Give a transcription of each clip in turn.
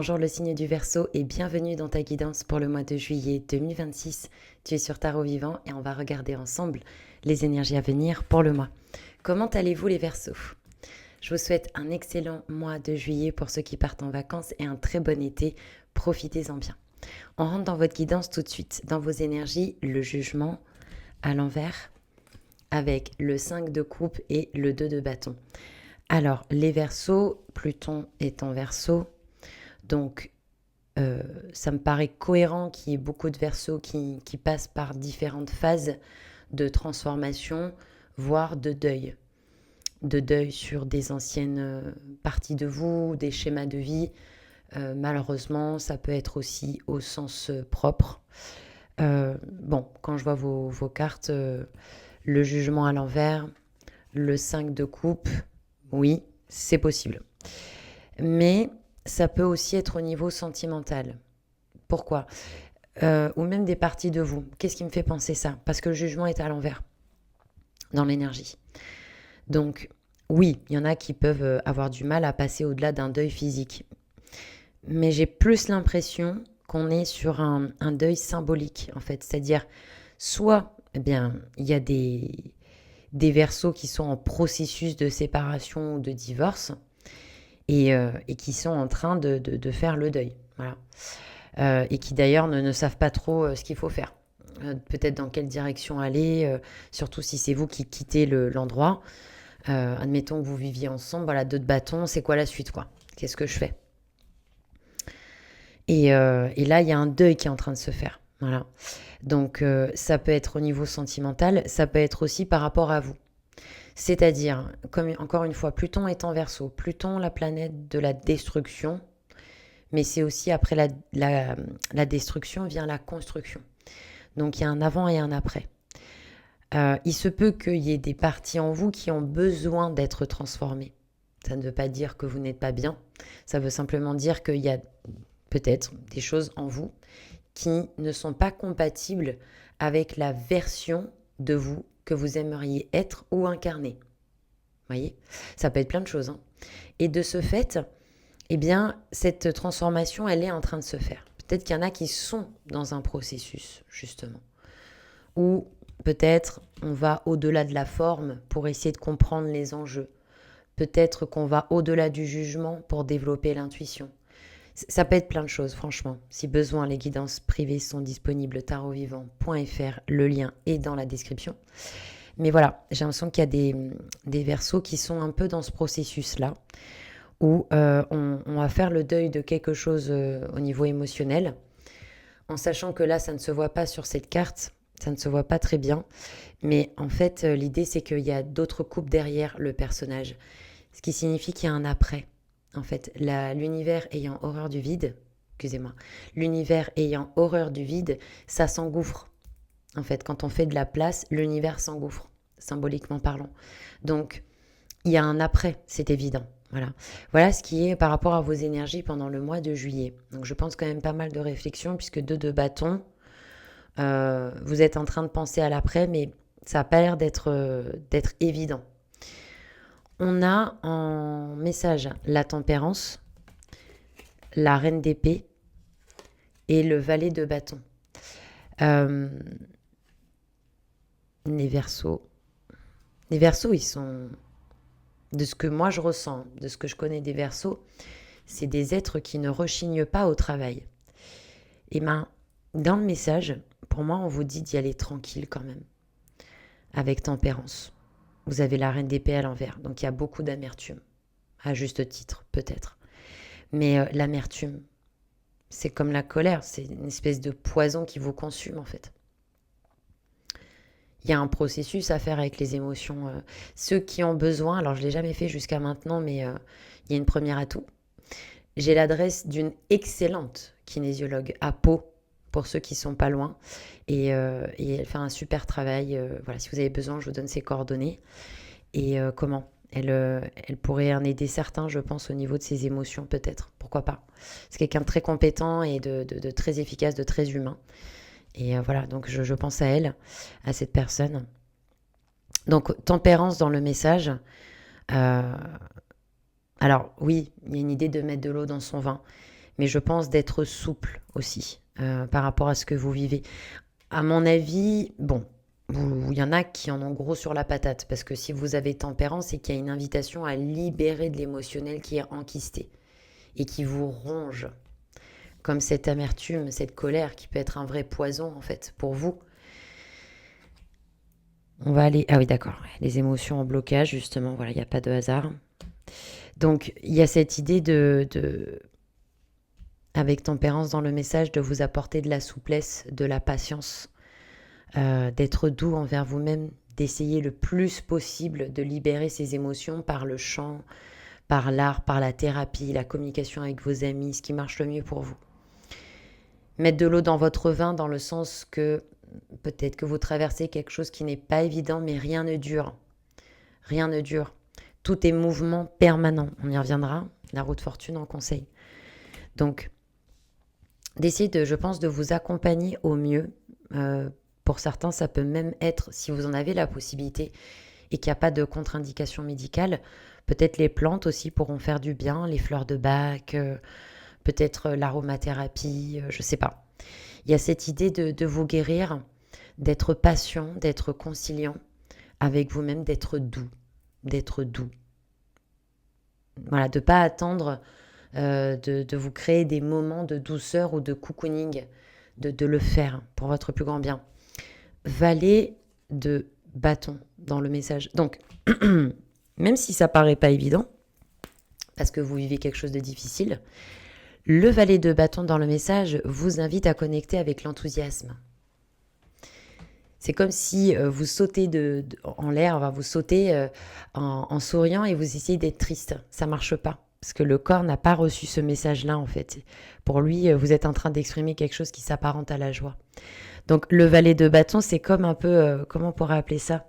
Bonjour le signe du Verseau et bienvenue dans ta guidance pour le mois de juillet 2026. Tu es sur Tarot Vivant et on va regarder ensemble les énergies à venir pour le mois. Comment allez-vous les Verseaux? Je vous souhaite un excellent mois de juillet pour ceux qui partent en vacances et un très bon été. Profitez-en bien. On rentre dans votre guidance tout de suite. Dans vos énergies, le jugement à l'envers avec le 5 de coupe et le 2 de bâton. Alors, les Verseaux, Pluton est en Verseau. Donc, ça me paraît cohérent qu'il y ait beaucoup de Verseaux qui passent par différentes phases de transformation, voire de deuil. De deuil sur des anciennes parties de vous, des schémas de vie. Malheureusement, ça peut être aussi au sens propre. Bon, quand je vois vos cartes, le jugement à l'envers, le 5 de coupe, oui, c'est possible. Mais ça peut aussi être au niveau sentimental. Pourquoi ou même des parties de vous. Qu'est-ce qui me fait penser ça? Parce que le jugement est à l'envers dans l'énergie. Donc, oui, il y en a qui peuvent avoir du mal à passer au-delà d'un deuil physique. Mais j'ai plus l'impression qu'on est sur un deuil symbolique, en fait. C'est-à-dire, soit, eh bien, il y a des Verseaux qui sont en processus de séparation ou de divorce et qui sont en train de faire le deuil. Voilà. Et qui d'ailleurs ne savent pas trop ce qu'il faut faire. Peut-être dans quelle direction aller, surtout si c'est vous qui quittez l'endroit. Admettons que vous viviez ensemble, voilà, 2 de bâton, c'est quoi la suite, quoi? Qu'est-ce que je fais? Et là, il y a un deuil qui est en train de se faire. Voilà. Donc, ça peut être au niveau sentimental, ça peut être aussi par rapport à vous. C'est-à-dire, comme encore une fois, Pluton est en Verseau. Pluton, la planète de la destruction, mais c'est aussi après la destruction vient la construction. Donc il y a un avant et un après. Il se peut qu'il y ait des parties en vous qui ont besoin d'être transformées. Ça ne veut pas dire que vous n'êtes pas bien. Ça veut simplement dire qu'il y a peut-être des choses en vous qui ne sont pas compatibles avec la version de vous que vous aimeriez être ou incarner. Vous voyez? Ça peut être plein de choses. Hein. Et de ce fait, eh bien, cette transformation, elle est en train de se faire. Peut-être qu'il y en a qui sont dans un processus, justement. Ou peut-être on va au-delà de la forme pour essayer de comprendre les enjeux. Peut-être qu'on va au-delà du jugement pour développer l'intuition. Ça peut être plein de choses, franchement. Si besoin, les guidances privées sont disponibles tarotvivant.fr. Le lien est dans la description. Mais voilà, j'ai l'impression qu'il y a des Verseaux qui sont un peu dans ce processus-là, où on va faire le deuil de quelque chose au niveau émotionnel, en sachant que là, ça ne se voit pas sur cette carte, ça ne se voit pas très bien, mais en fait, l'idée, c'est qu'il y a d'autres coupes derrière le personnage, ce qui signifie qu'il y a un après. En fait, l'univers ayant horreur du vide, excusez-moi, l'univers ayant horreur du vide, ça s'engouffre. En fait, quand on fait de la place, l'univers s'engouffre, symboliquement parlant. Donc, il y a un après, c'est évident. Voilà. Voilà ce qui est par rapport à vos énergies pendant le mois de juillet. Donc je pense quand même pas mal de réflexion puisque 2 de bâton, vous êtes en train de penser à l'après, mais ça n'a pas l'air d'être évident. On a en message la tempérance, la reine d'épée et le valet de bâton. Les Verseaux. Les Verseaux, ils sont... De ce que moi je ressens, de ce que je connais des Verseaux, c'est des êtres qui ne rechignent pas au travail. Et ben, dans le message, pour moi, on vous dit d'y aller tranquille quand même, avec tempérance. Vous avez la reine d'épée à l'envers, donc il y a beaucoup d'amertume, à juste titre, peut-être. Mais l'amertume, c'est comme la colère, c'est une espèce de poison qui vous consume en fait. Il y a un processus à faire avec les émotions. Ceux qui ont besoin, alors je ne l'ai jamais fait jusqu'à maintenant, mais il y a une première atout. J'ai l'adresse d'une excellente kinésiologue à Pau, pour ceux qui sont pas loin. Et elle fait un super travail. Voilà, si vous avez besoin, je vous donne ses coordonnées. Et comment elle pourrait en aider certains, je pense, au niveau de ses émotions, peut-être. Pourquoi pas? C'est quelqu'un de très compétent et de très efficace, de très humain. Et voilà, donc je pense à elle, à cette personne. Donc, tempérance dans le message. Euh, alors, oui, il y a une idée de mettre de l'eau dans son vin. mais je pense d'être souple aussi par rapport à ce que vous vivez. À mon avis, bon, il y en a qui en ont gros sur la patate, parce que si vous avez tempérance, c'est qu'il y a une invitation à libérer de l'émotionnel qui est enquisté et qui vous ronge, comme cette amertume, cette colère qui peut être un vrai poison en fait pour vous. On va aller... Ah oui, d'accord. Les émotions en blocage, justement, voilà, il n'y a pas de hasard. Donc, il y a cette idée avec tempérance dans le message, de vous apporter de la souplesse, de la patience, d'être doux envers vous-même, d'essayer le plus possible de libérer ces émotions par le chant, par l'art, par la thérapie, la communication avec vos amis, ce qui marche le mieux pour vous. Mettre de l'eau dans votre vin dans le sens que peut-être que vous traversez quelque chose qui n'est pas évident, mais rien ne dure. Rien ne dure. Tout est mouvement permanent. On y reviendra. La roue de fortune en conseil. Donc, d'essayer, je pense, de vous accompagner au mieux. Pour certains, ça peut même être, si vous en avez la possibilité et qu'il n'y a pas de contre-indication médicale, peut-être les plantes aussi pourront faire du bien, les fleurs de bac, peut-être l'aromathérapie, je ne sais pas. Il y a cette idée de vous guérir, d'être patient, d'être conciliant avec vous-même, d'être doux. D'être doux. Voilà, de ne pas attendre de vous créer des moments de douceur ou de cocooning, de le faire pour votre plus grand bien. Valet de bâton dans le message. Donc, même si ça paraît pas évident, parce que vous vivez quelque chose de difficile, le valet de bâton dans le message vous invite à connecter avec l'enthousiasme. C'est comme si vous sautez en l'air, vous sautez en souriant et vous essayez d'être triste. Ça marche pas, parce que le corps n'a pas reçu ce message-là en fait. Pour lui, vous êtes en train d'exprimer quelque chose qui s'apparente à la joie. Donc le valet de bâton, c'est comme un peu, comment on pourrait appeler ça ?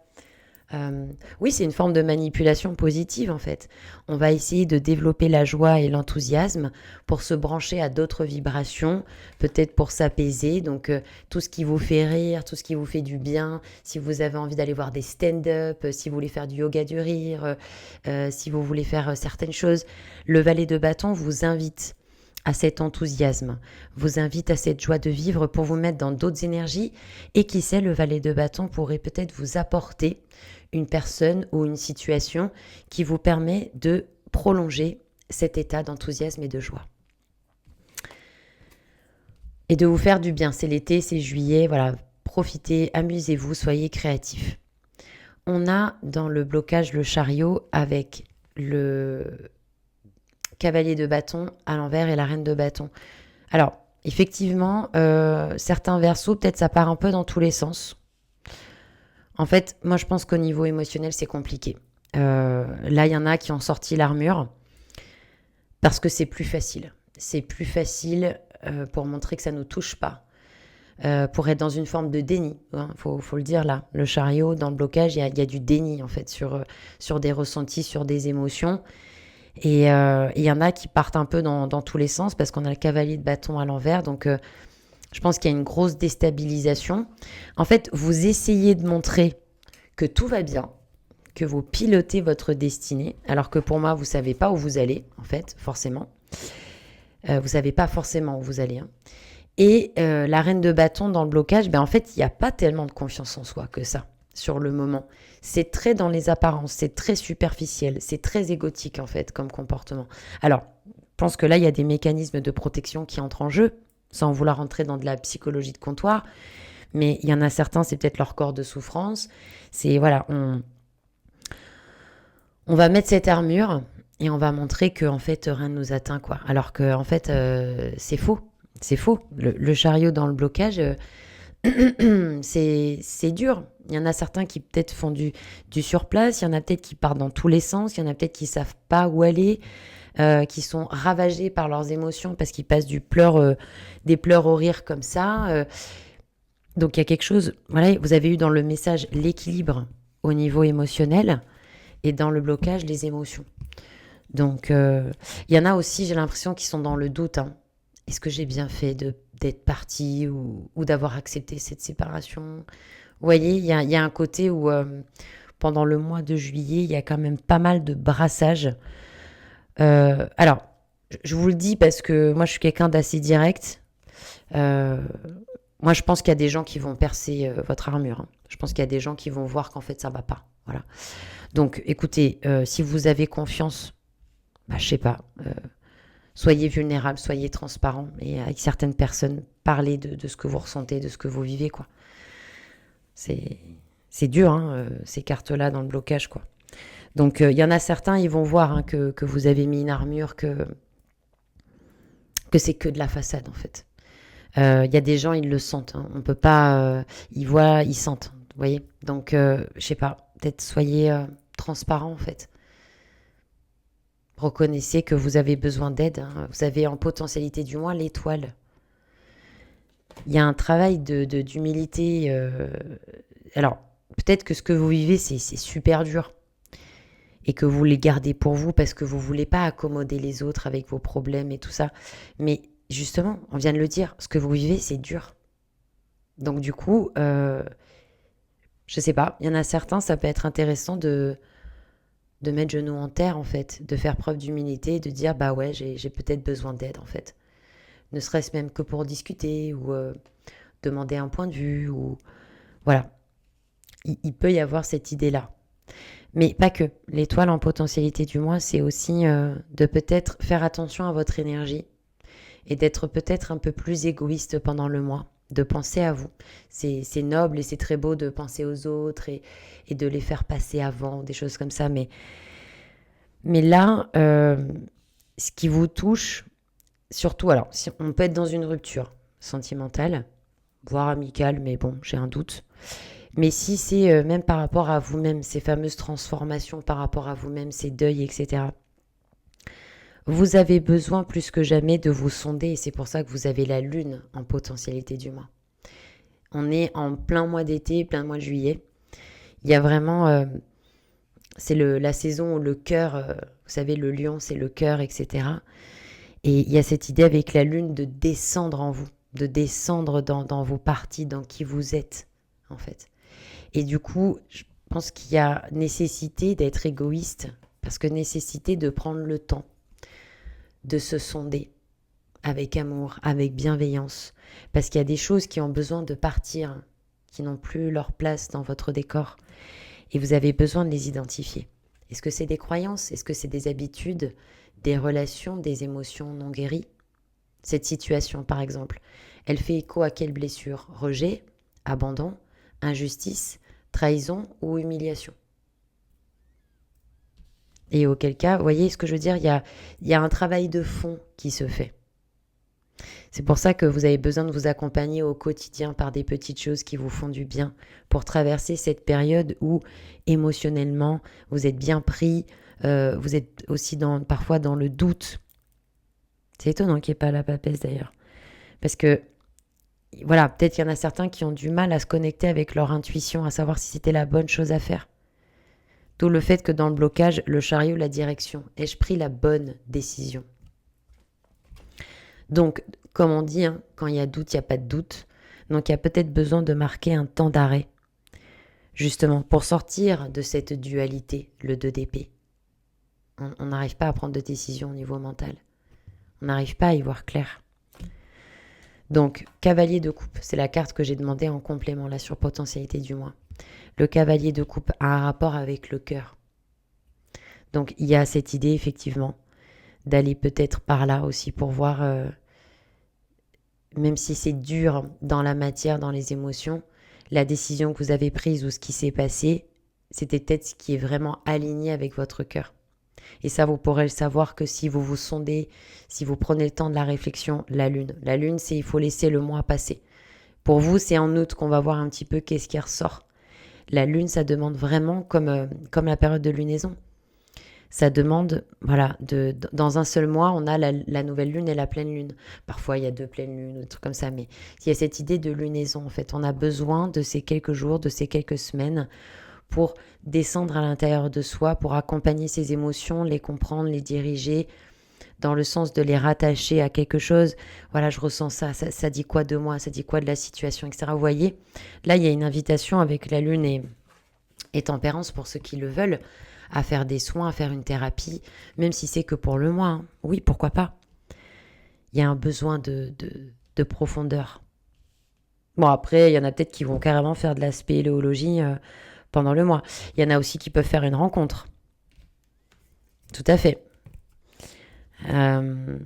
Oui, c'est une forme de manipulation positive en fait. On va essayer de développer la joie et l'enthousiasme pour se brancher à d'autres vibrations, peut-être pour s'apaiser. Donc tout ce qui vous fait rire, tout ce qui vous fait du bien, si vous avez envie d'aller voir des stand-up, si vous voulez faire du yoga du rire, si vous voulez faire certaines choses, le valet de bâton vous invite à cet enthousiasme, vous invite à cette joie de vivre pour vous mettre dans d'autres énergies. Et qui sait, le valet de bâton pourrait peut-être vous apporter une personne ou une situation qui vous permet de prolonger cet état d'enthousiasme et de joie. Et de vous faire du bien. C'est l'été, c'est juillet, voilà, profitez, amusez-vous, soyez créatifs. On a dans le blocage le chariot avec le cavalier de bâton à l'envers et la reine de bâton. Alors, effectivement, certains versos, peut-être ça part un peu dans tous les sens. En fait, moi je pense qu'au niveau émotionnel, c'est compliqué. Là, il y en a qui ont sorti l'armure parce que c'est plus facile. C'est plus facile pour montrer que ça ne nous touche pas. Pour être dans une forme de déni. Faut le dire là. Le chariot, dans le blocage, il y a du déni en fait sur des ressentis, sur des émotions. Et il y en a qui partent un peu dans tous les sens parce qu'on a le cavalier de bâton à l'envers. Donc, je pense qu'il y a une grosse déstabilisation. En fait, vous essayez de montrer que tout va bien, que vous pilotez votre destinée, alors que pour moi, vous ne savez pas où vous allez, en fait, forcément. Vous ne savez pas forcément où vous allez. Hein. Et la reine de bâton dans le blocage, en fait, il n'y a pas tellement de confiance en soi que ça, sur le moment. C'est très dans les apparences, c'est très superficiel, c'est très égotique, en fait, comme comportement. Alors, je pense que là, il y a des mécanismes de protection qui entrent en jeu, sans vouloir rentrer dans de la psychologie de comptoir, mais il y en a certains, c'est peut-être leur corps de souffrance. C'est, voilà, on va mettre cette armure et on va montrer que en fait, rien ne nous atteint, quoi. Alors que, en fait, c'est faux. C'est faux. Le chariot dans le blocage, c'est dur. Il y en a certains qui peut-être font du surplace, il y en a peut-être qui partent dans tous les sens, il y en a peut-être qui ne savent pas où aller, qui sont ravagés par leurs émotions parce qu'ils passent des pleurs au rire comme ça. Donc il y a quelque chose, voilà, vous avez eu dans le message l'équilibre au niveau émotionnel et dans le blocage les émotions. Donc il y en a aussi, j'ai l'impression, qui sont dans le doute. Hein. Est-ce que j'ai bien fait d'être partie ou d'avoir accepté cette séparation ? Vous voyez, il y a un côté où pendant le mois de juillet, il y a quand même pas mal de brassage. Alors, Je vous le dis parce que moi, je suis quelqu'un d'assez direct. Euh, Moi, je pense qu'il y a des gens qui vont percer votre armure, hein. Je pense qu'il y a des gens qui vont voir qu'en fait, ça va pas. Voilà. Donc, écoutez, si vous avez confiance, bah, je sais pas, soyez vulnérable, soyez transparent. Et avec certaines personnes, parlez de ce que vous ressentez, de ce que vous vivez, quoi. C'est, c'est dur, hein, ces cartes-là dans le blocage, quoi. Donc, il y en a certains, ils vont voir, hein, que vous avez mis une armure, que c'est que de la façade, en fait. Il y a des gens, ils le sentent, hein. On peut pas. Ils voient, ils sentent. Vous voyez. Donc, je sais pas. Peut-être soyez transparent en fait. Reconnaissez que vous avez besoin d'aide, hein. Vous avez en potentialité du moins l'étoile. Il y a un travail d'humilité. Alors, peut-être que ce que vous vivez, c'est super dur et que vous les gardez pour vous parce que vous voulez pas accommoder les autres avec vos problèmes et tout ça. Mais justement, on vient de le dire, ce que vous vivez, c'est dur. Donc du coup, je sais pas, il y en a certains, ça peut être intéressant de mettre genou en terre en fait, de faire preuve d'humilité, de dire bah ouais, j'ai peut-être besoin d'aide en fait. Ne serait-ce même que pour discuter ou demander un point de vue ou voilà. Il peut y avoir cette idée-là. Mais pas que. L'étoile en potentialité du mois, c'est aussi de peut-être faire attention à votre énergie et d'être peut-être un peu plus égoïste pendant le mois, de penser à vous. C'est noble et c'est très beau de penser aux autres et de les faire passer avant, des choses comme ça. Mais là, ce qui vous touche, surtout, alors, si on peut être dans une rupture sentimentale, voire amicale, mais bon, j'ai un doute. Mais si c'est même par rapport à vous-même, ces fameuses transformations par rapport à vous-même, ces deuils, etc., vous avez besoin plus que jamais de vous sonder et c'est pour ça que vous avez la lune en potentialité du mois. On est en plein mois d'été, plein mois de juillet. Il y a vraiment, c'est la saison où le cœur, vous savez, le lion, c'est le cœur, etc. Et il y a cette idée avec la lune de descendre en vous, de descendre dans vos parties, dans qui vous êtes, en fait. Et du coup, je pense qu'il y a nécessité d'être égoïste, parce que nécessité de prendre le temps de se sonder avec amour, avec bienveillance, parce qu'il y a des choses qui ont besoin de partir, qui n'ont plus leur place dans votre décor, et vous avez besoin de les identifier. Est-ce que c'est des croyances? Est-ce que c'est des habitudes, des relations, des émotions non guéries? Cette situation, par exemple, elle fait écho à quelle blessure? Rejet, abandon, injustice, trahison ou humiliation? Et auquel cas, vous voyez ce que je veux dire, il y a un travail de fond qui se fait. C'est pour ça que vous avez besoin de vous accompagner au quotidien par des petites choses qui vous font du bien pour traverser cette période où émotionnellement vous êtes bien pris, vous êtes aussi parfois dans le doute. C'est étonnant qu'il n'y ait pas la papesse d'ailleurs. Parce que voilà, peut-être qu'il y en a certains qui ont du mal à se connecter avec leur intuition, à savoir si c'était la bonne chose à faire. D'où le fait que dans le blocage, le chariot, la direction. Ai-je pris la bonne décision? Donc, comme on dit, hein, quand il y a doute, il n'y a pas de doute. Donc, il y a peut-être besoin de marquer un temps d'arrêt, justement, pour sortir de cette dualité, le 2 d'épée. On n'arrive pas à prendre de décision au niveau mental. On n'arrive pas à y voir clair. Donc, cavalier de coupe, c'est la carte que j'ai demandé en complément, la surpotentialité du mois. Le cavalier de coupe a un rapport avec le cœur. Donc, il y a cette idée, effectivement, d'aller peut-être par là aussi pour voir, même si c'est dur dans la matière, dans les émotions, la décision que vous avez prise ou ce qui s'est passé, c'était peut-être ce qui est vraiment aligné avec votre cœur. Et ça, vous pourrez le savoir que si vous vous sondez, si vous prenez le temps de la réflexion, la lune. La lune, c'est il faut laisser le mois passer. Pour vous, c'est en août qu'on va voir un petit peu qu'est-ce qui ressort. La lune, ça demande vraiment, comme la période de lunaison, ça demande, voilà, dans un seul mois, on a la nouvelle lune et la pleine lune. Parfois, il y a 2 pleines lunes, des trucs comme ça, mais il y a cette idée de lunaison, en fait. On a besoin de ces quelques jours, de ces quelques semaines pour descendre à l'intérieur de soi, pour accompagner ses émotions, les comprendre, les diriger, dans le sens de les rattacher à quelque chose. Voilà, je ressens ça, ça dit quoi de moi, ça dit quoi de la situation, etc. Vous voyez, là, il y a une invitation avec la lune et tempérance pour ceux qui le veulent, à faire des soins, à faire une thérapie, même si c'est que pour le mois, hein. Oui, pourquoi pas. Il y a un besoin de profondeur. Bon, après, il y en a peut-être qui vont carrément faire de la spéléologie pendant le mois. Il y en a aussi qui peuvent faire une rencontre. Tout à fait. Euh,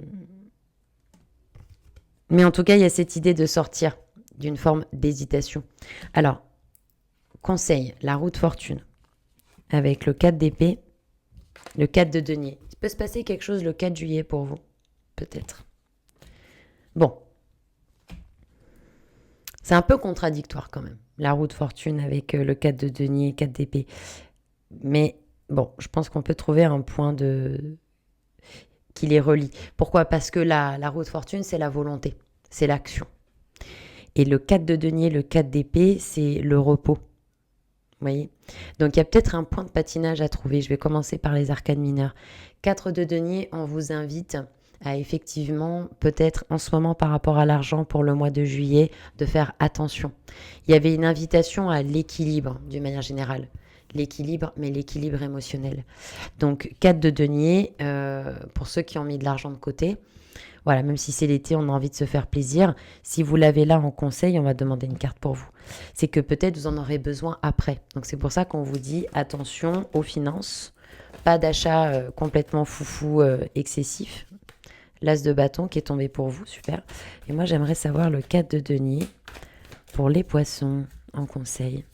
Mais en tout cas, il y a cette idée de sortir d'une forme d'hésitation. Alors, conseil, la roue de fortune, avec le 4 d'épée, le 4 de denier. Il peut se passer quelque chose le 4 juillet pour vous, peut-être. Bon, c'est un peu contradictoire quand même, la roue de fortune avec le 4 de denier, 4 d'épée. Mais bon, je pense qu'on peut trouver un point qui les relie. Pourquoi? Parce que la roue de fortune, c'est la volonté, c'est l'action. Et le 4 de denier, le 4 d'épée, c'est le repos. Vous voyez? Donc il y a peut-être un point de patinage à trouver. Je vais commencer par les arcanes mineures. 4 de denier, on vous invite à effectivement, peut-être en ce moment par rapport à l'argent pour le mois de juillet, de faire attention. Il y avait une invitation à l'équilibre d'une manière générale. L'équilibre, mais l'équilibre émotionnel. Donc 4 de denier, pour ceux qui ont mis de l'argent de côté. Voilà, même si c'est l'été, on a envie de se faire plaisir. Si vous l'avez là en conseil, on va demander une carte pour vous. C'est que peut-être vous en aurez besoin après. Donc c'est pour ça qu'on vous dit attention aux finances, pas d'achat complètement foufou excessif. L'as de bâton qui est tombé pour vous, super. Et moi j'aimerais savoir le 4 de denier pour les poissons en conseil.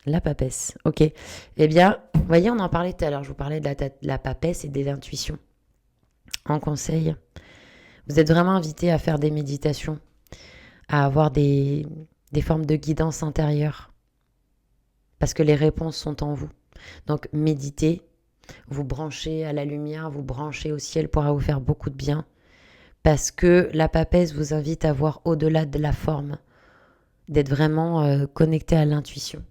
La papesse, ok. Eh bien, vous voyez, on en parlait tout à l'heure. Je vous parlais de la papesse et de l'intuition. En conseil, vous êtes vraiment invité à faire des méditations, à avoir des formes de guidance intérieure, parce que les réponses sont en vous. Donc, méditez, vous branchez à la lumière, vous branchez au ciel pourra vous faire beaucoup de bien, parce que la papesse vous invite à voir au-delà de la forme, d'être vraiment connecté à l'intuition.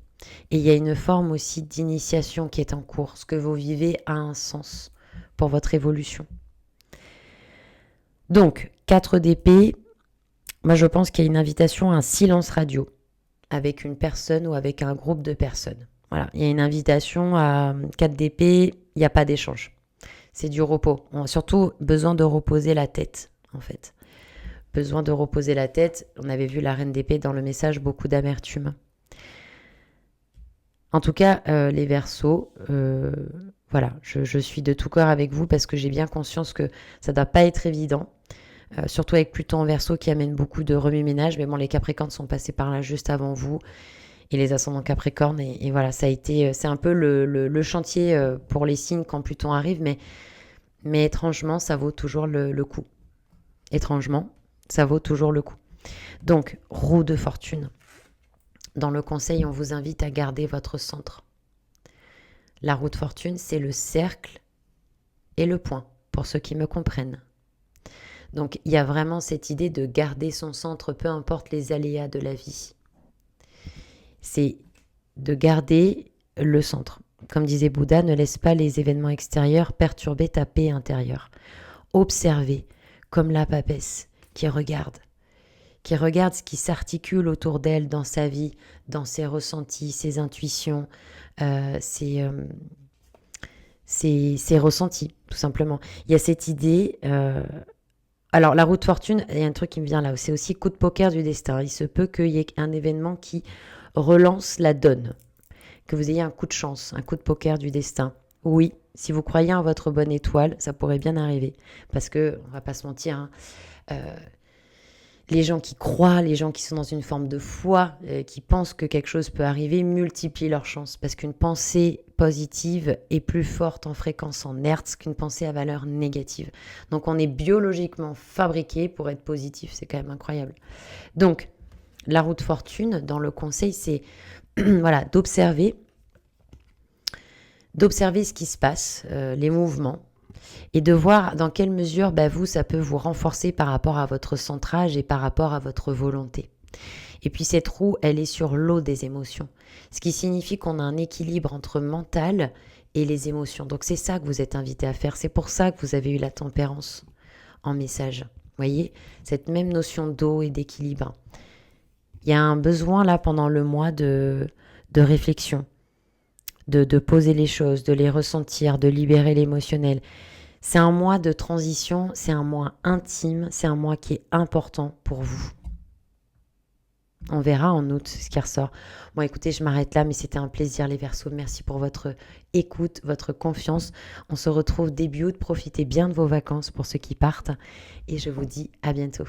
Et il y a une forme aussi d'initiation qui est en cours. Ce que vous vivez a un sens pour votre évolution. Donc, 4 d'épée, moi je pense qu'il y a une invitation à un silence radio avec une personne ou avec un groupe de personnes. Voilà, il y a une invitation à 4 d'épée, il n'y a pas d'échange. C'est du repos. On a surtout besoin de reposer la tête, en fait. Besoin de reposer la tête. On avait vu la reine d'épée dans le message, beaucoup d'amertume. En tout cas, les Verseaux, voilà, je suis de tout cœur avec vous parce que j'ai bien conscience que ça ne doit pas être évident, surtout avec Pluton en Verseau qui amène beaucoup de remue-ménage. Mais bon, les Capricornes sont passés par là juste avant vous et les ascendants Capricornes. Et voilà, ça a été, c'est un peu le chantier pour les signes quand Pluton arrive, mais étrangement, ça vaut toujours le coup. Étrangement, ça vaut toujours le coup. Donc, roue de fortune. Dans le conseil, on vous invite à garder votre centre. La roue de fortune, c'est le cercle et le point, pour ceux qui me comprennent. Donc, il y a vraiment cette idée de garder son centre, peu importe les aléas de la vie. C'est de garder le centre. Comme disait Bouddha, ne laisse pas les événements extérieurs perturber ta paix intérieure. Observez, comme la papesse qui regarde ce qui s'articule autour d'elle dans sa vie, dans ses ressentis, ses intuitions, ses ressentis, tout simplement. Il y a cette idée... alors, la roue de fortune, il y a un truc qui me vient là, c'est aussi coup de poker du destin. Il se peut qu'il y ait un événement qui relance la donne, que vous ayez un coup de chance, un coup de poker du destin. Oui, si vous croyez en votre bonne étoile, ça pourrait bien arriver. Parce que, on va pas se mentir, hein, les gens qui croient, les gens qui sont dans une forme de foi, qui pensent que quelque chose peut arriver, multiplient leurs chances. Parce qu'une pensée positive est plus forte en fréquence en hertz qu'une pensée à valeur négative. Donc on est biologiquement fabriqué pour être positif, c'est quand même incroyable. Donc la roue de fortune, dans le conseil, c'est voilà, d'observer ce qui se passe, les mouvements, et de voir dans quelle mesure vous, ça peut vous renforcer par rapport à votre centrage et par rapport à votre volonté. Et puis cette roue, elle est sur l'eau des émotions, ce qui signifie qu'on a un équilibre entre mental et les émotions. Donc c'est ça que vous êtes invité à faire, c'est pour ça que vous avez eu la tempérance en message. Vous voyez, cette même notion d'eau et d'équilibre. Il y a un besoin là pendant le mois de réflexion, de poser les choses, de les ressentir, de libérer l'émotionnel. C'est un mois de transition, c'est un mois intime, c'est un mois qui est important pour vous. On verra en août ce qui ressort. Bon, écoutez, je m'arrête là, mais c'était un plaisir, les Verseaux. Merci pour votre écoute, votre confiance. On se retrouve début août. Profitez bien de vos vacances pour ceux qui partent. Et je vous dis à bientôt.